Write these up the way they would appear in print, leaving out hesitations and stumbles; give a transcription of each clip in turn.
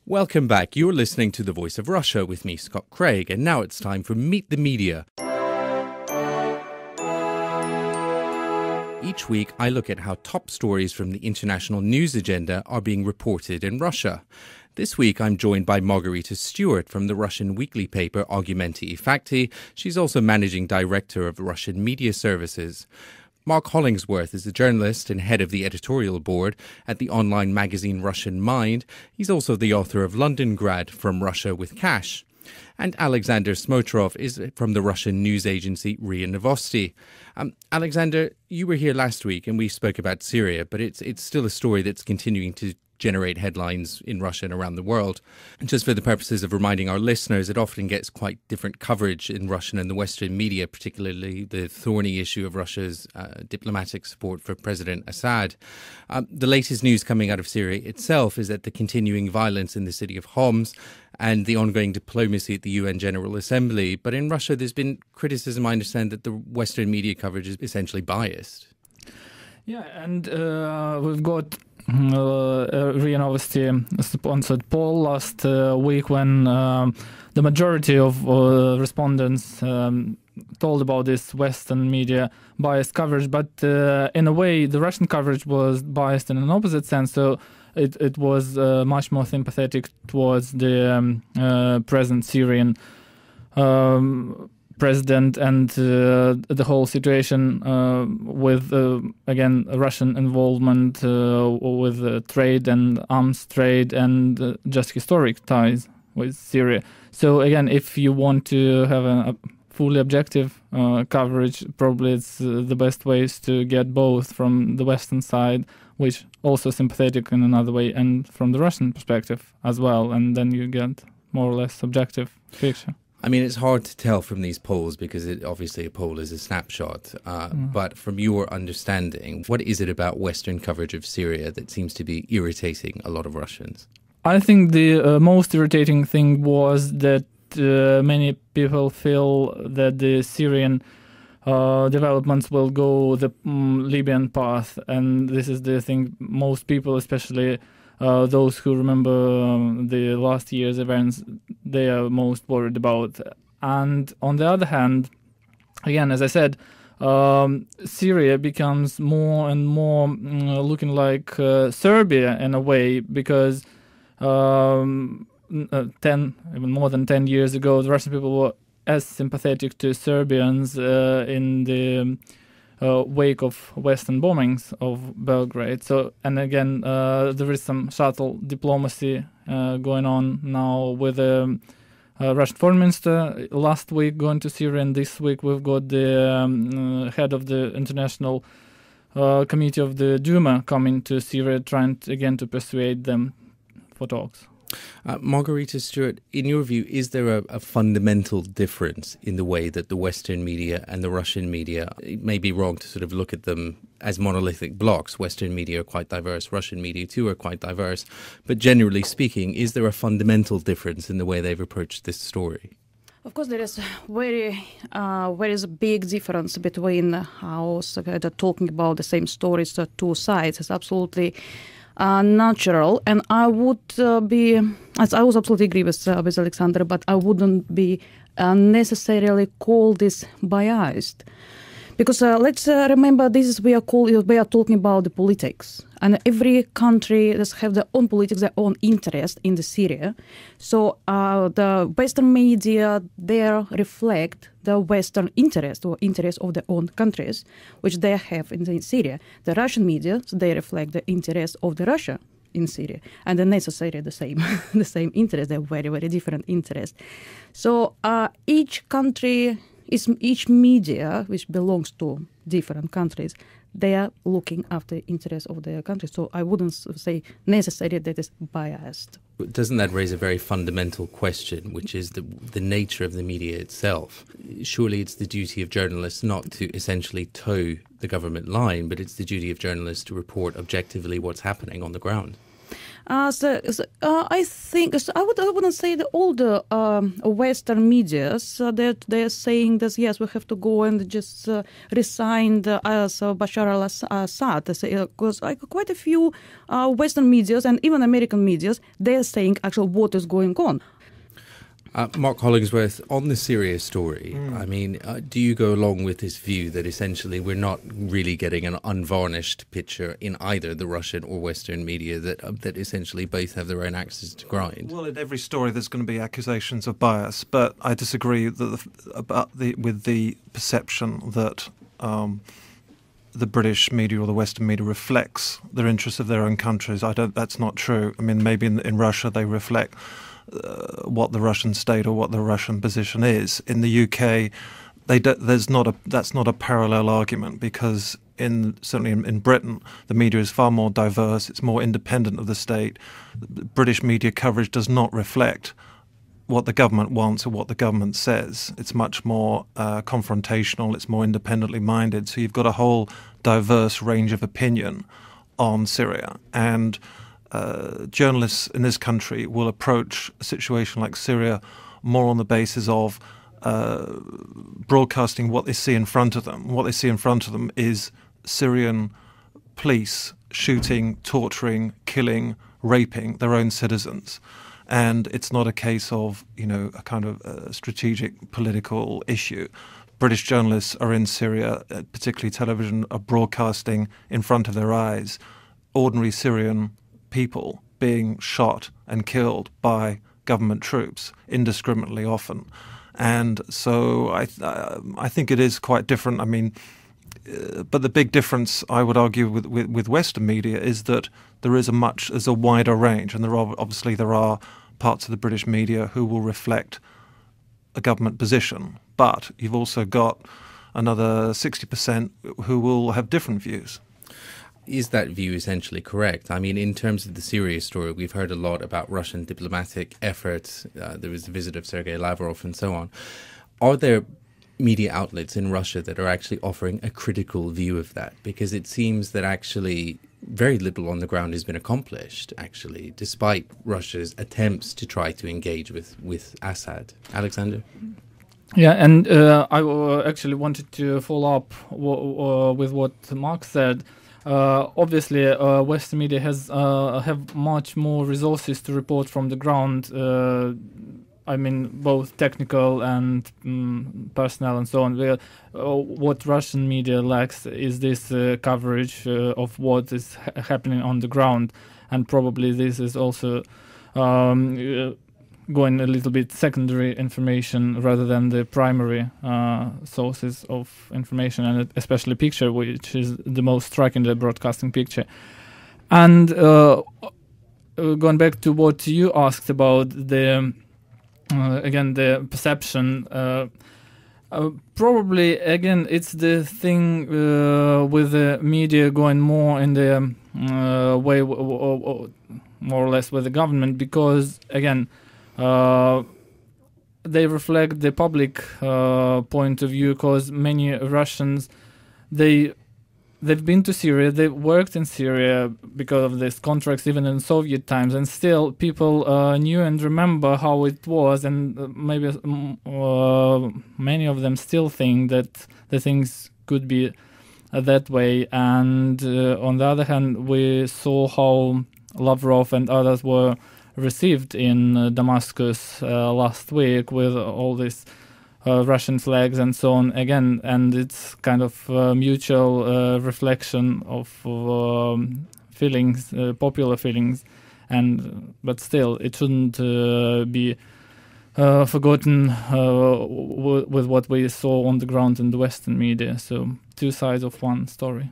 Welcome back. You're listening to The Voice of Russia with me, Scott Craig, and now it's time for Meet the Media. Each week, I look at how top stories from the international news agenda are being reported in Russia. This week, I'm joined by Margarita Stewart from the Russian weekly paper Argumenty I Fakty. She's also managing director of Russian media services. Mark Hollingsworth is a journalist and head of the editorial board at the online magazine Russian Mind. He's also the author of Londongrad, From Russia with Cash. And Alexander Smotrov is from the Russian news agency RIA Novosti. Alexander, you were here last week and we spoke about Syria, but it's still a story that's continuing to generate headlines in Russia and around the world. And just for the purposes of reminding our listeners, it often gets quite different coverage in Russian and the Western media, particularly the thorny issue of Russia's diplomatic support for President Assad. The latest news coming out of Syria itself is that the continuing violence in the city of Homs and the ongoing diplomacy at the UN General Assembly. But in Russia, there's been criticism, I understand, that the Western media coverage is essentially biased. Yeah, and we've got RIA Novosti sponsored poll last week when the majority of respondents told about this Western media biased coverage, but in a way the Russian coverage was biased in an opposite sense, so it was much more sympathetic towards the present Syrian president and the whole situation with, again, Russian involvement with trade and arms trade and just historic ties with Syria. So, again, if you want to have a fully objective coverage, probably it's the best ways to get both from the Western side, which also sympathetic in another way, and from the Russian perspective as well, and then you get more or less objective picture. I mean, it's hard to tell from these polls because obviously a poll is a snapshot. But from your understanding, what is it about Western coverage of Syria that seems to be irritating a lot of Russians? I think the most irritating thing was that many people feel that the Syrian developments will go the Libyan path. And this is the thing most people, especially those who remember the last year's events, they are most worried about. And on the other hand, again, as I said, Syria becomes more and more looking like Serbia in a way, because 10, even more than 10 years ago, the Russian people were as sympathetic to Serbians in the wake of Western bombings of Belgrade. So, and again, there is some subtle diplomacy going on now with the Russian foreign minister last week going to Syria, and this week we've got the head of the international committee of the Duma coming to Syria, trying again to persuade them for talks. Margarita Stewart, in your view, is there a fundamental difference in the way that the Western media and the Russian media, it may be wrong to sort of look at them as monolithic blocks. Western media are quite diverse, Russian media too are quite diverse. But generally speaking, is there a fundamental difference in the way they've approached this story? Of course, there is a big difference between how talking about the same stories, two sides. It's absolutely natural, and I would I was absolutely agree with Alexander, but I wouldn't be necessarily call this biased, because let's remember we are talking about the politics, and every country does have their own politics, their own interest in the Syria. So the Western media there reflect the Western interest or interest of their own countries, which they have in Syria. The Russian media, so they reflect the interest of the Russia in Syria, and they're necessarily the same, the same interest. They're very, very different interests. So each media, which belongs to different countries, they are looking after the interests of their country. So I wouldn't say necessarily that is biased. But doesn't that raise a very fundamental question, which is the nature of the media itself? Surely it's the duty of journalists not to essentially toe the government line, but it's the duty of journalists to report objectively what's happening on the ground. I think I wouldn't say that all the Western medias that they're saying that yes, we have to go and just resign Bashar al-Assad, because quite a few Western medias and even American medias, they're saying actually what is going on. Mark Hollingsworth, on the Syria story, I mean, do you go along with this view that essentially we're not really getting an unvarnished picture in either the Russian or Western media, that essentially both have their own axes to grind? Well, in every story there's going to be accusations of bias, but I disagree with the perception that the British media or the Western media reflects the interests of their own countries. That's not true. I mean, maybe in Russia they reflect what the Russian state or what the Russian position is. In the UK, that's not a parallel argument, because certainly in Britain, the media is far more diverse. It's more independent of the state. British media coverage does not reflect what the government wants or what the government says. It's much more confrontational. It's more independently minded. So you've got a whole diverse range of opinion on Syria. And journalists in this country will approach a situation like Syria more on the basis of broadcasting what they see in front of them. What they see in front of them is Syrian police shooting, torturing, killing, raping their own citizens. And it's not a case of, a kind of strategic political issue. British journalists are in Syria, particularly television, are broadcasting in front of their eyes ordinary Syrian people being shot and killed by government troops indiscriminately often. And so I think it is quite different. I mean, but the big difference, I would argue, with Western media is that there's a wider range, and there are parts of the British media who will reflect a government position, but you've also got another 60% who will have different views. Is that view essentially correct? I mean, in terms of the Syria story, we've heard a lot about Russian diplomatic efforts. There was the visit of Sergei Lavrov and so on. Are there media outlets in Russia that are actually offering a critical view of that? Because it seems that actually very little on the ground has been accomplished, actually, despite Russia's attempts to try to engage with Assad. Alexander? Yeah, and I actually wanted to follow up with what Mark said. Obviously, Western media have much more resources to report from the ground. I mean, both technical and personnel and so on. What Russian media lacks is this coverage of what is happening on the ground, and probably this is also going a little bit secondary information rather than the primary sources of information, and especially picture, which is the most striking, the broadcasting picture. And going back to what you asked about the perception, probably again it's the thing with the media going more in the way more or less with the government, because again they reflect the public point of view, because many Russians they've been to Syria, they worked in Syria because of these contracts even in Soviet times, and still people knew and remember how it was, and maybe many of them still think that the things could be that way. And on the other hand, we saw how Lavrov and others were received in Damascus last week with all these Russian flags and so on again, and it's kind of mutual reflection of feelings, popular feelings, but still it shouldn't be forgotten with what we saw on the ground in the Western media. So two sides of one story.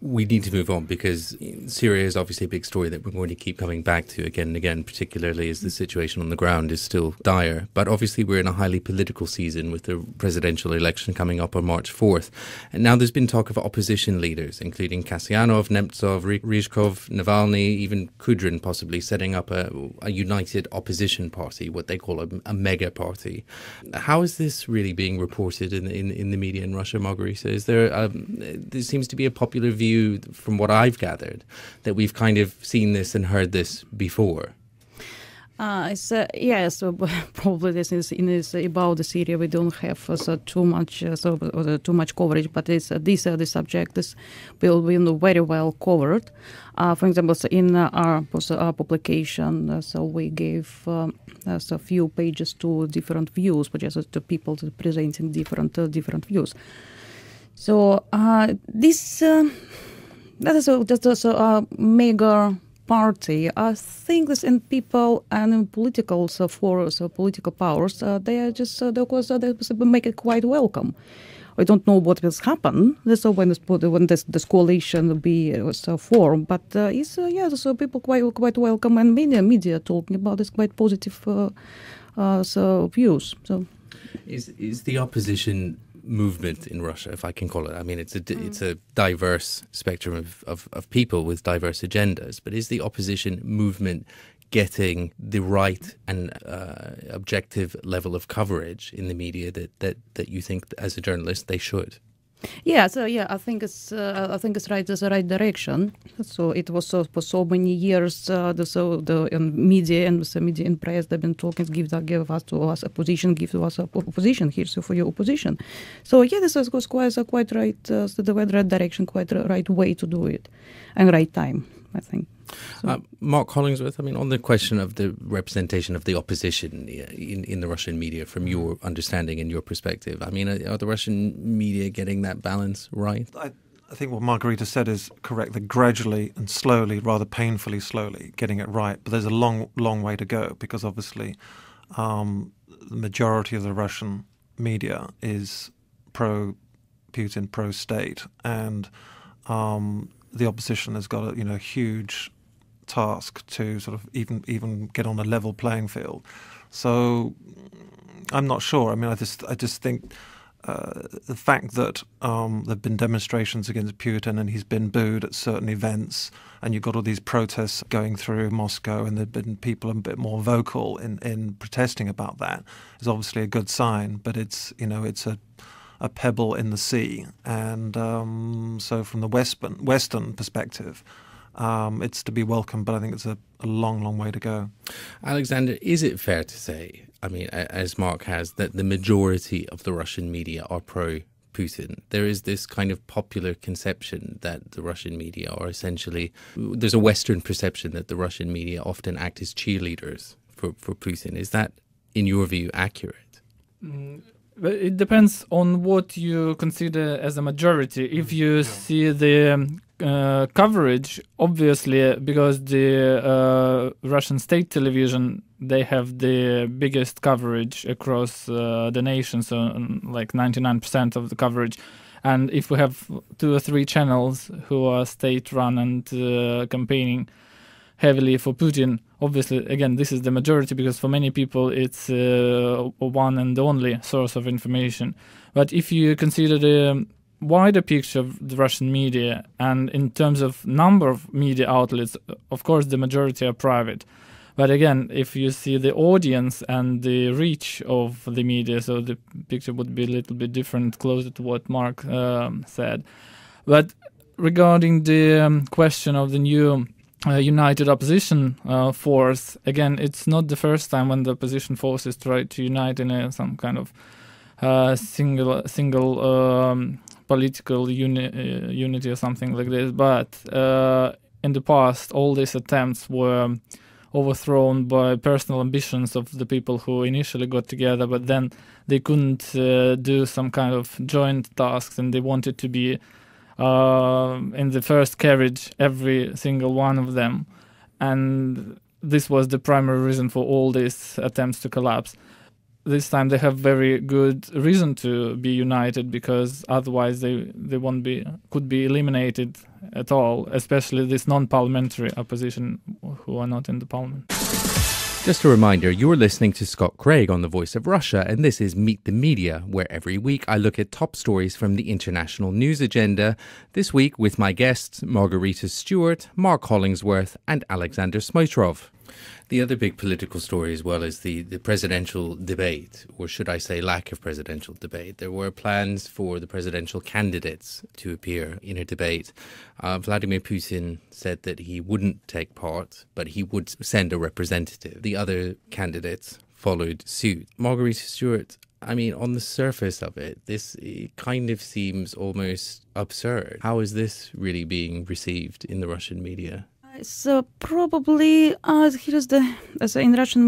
We need to move on, because Syria is obviously a big story that we're going to keep coming back to again and again, particularly as the situation on the ground is still dire. But obviously we're in a highly political season with the presidential election coming up on March 4th. And now there's been talk of opposition leaders, including Kasyanov, Nemtsov, Ryzhkov, Navalny, even Kudrin possibly setting up a united opposition party, what they call a mega party. How is this really being reported in the media in Russia, Margarita? Is there seems to be a popular view view, from what I've gathered, that we've kind of seen this and heard this before. So probably this is about Syria. We don't have too much coverage, but the subject is will be very well covered. For example, in our publication, so we gave a few pages to different views, but just to people presenting different views. So this that is just a mega party. I think this in people and in political political powers, they are just they make it quite welcome. We don't know what will happen. So when this coalition will be formed, but so people quite welcome, and media talking about this quite positive views. So is the opposition movement in Russia, if I can call it. I mean, it's a diverse spectrum of people with diverse agendas, but is the opposition movement getting the right and objective level of coverage in the media that you think, as a journalist, they should? I think it's right. It's the right direction. So it was for so many years. The media and press they've been talking. Give us to us a position. Give to us a opposition here. So for your opposition. So this was quite right. The right direction, quite the right way to do it, and right time, I think. So. Mark Hollingsworth, I mean, on the question of the representation of the opposition in the Russian media, from your understanding and your perspective, I mean, are the Russian media getting that balance right? I think what Margarita said is correct. They're gradually and slowly, rather painfully slowly, getting it right. But there's a long way to go, because obviously the majority of the Russian media is pro-Putin, pro-state, and the opposition has got a huge task to sort of even get on a level playing field. So I'm not sure. I mean, I just think the fact that there've been demonstrations against Putin and he's been booed at certain events, and you've got all these protests going through Moscow, and there've been people a bit more vocal in protesting about that, is obviously a good sign. But it's a pebble in the sea, and so from the Western perspective, it's to be welcomed, but I think it's a long way to go. Alexander, is it fair to say, I mean, as Mark has, that the majority of the Russian media are pro-Putin? There is this kind of popular conception that the Russian media are essentially, there's a Western perception that the Russian media often act as cheerleaders for Putin. Is that, in your view, accurate? It depends on what you consider as a majority. If you see the coverage, obviously, because the Russian state television, they have the biggest coverage across the nation, so like 99% of the coverage. And if we have 2 or 3 channels who are state-run and campaigning heavily for Putin, obviously, again, this is the majority, because for many people it's one and only source of information. But if you consider the wider picture of the Russian media, and in terms of number of media outlets, of course the majority are private. But again, if you see the audience and the reach of the media, so the picture would be a little bit different, closer to what Mark said. But regarding the question of the new united opposition force, again, it's not the first time when the opposition forces try to unite in some kind of single political unity or something like this. But in the past, all these attempts were overthrown by personal ambitions of the people who initially got together, but then they couldn't do some kind of joint tasks, and they wanted to be in the first carriage, every single one of them. And this was the primary reason for all these attempts to collapse. This time they have very good reason to be united, because otherwise they could be eliminated at all, especially this non-parliamentary opposition who are not in the parliament. Just a reminder, you're listening to Scott Craig on The Voice of Russia, and this is Meet the Media, where every week I look at top stories from the international news agenda. This week with my guests, Margarita Stewart, Mark Hollingsworth and Alexander Smotrov. The other big political story as well is the presidential debate, or should I say lack of presidential debate. There were plans for the presidential candidates to appear in a debate. Vladimir Putin said that he wouldn't take part, but he would send a representative. The other candidates followed suit. Margarita Stewart, I mean, on the surface of it, it kind of seems almost absurd. How is this really being received in the Russian media? So probably here's in Russian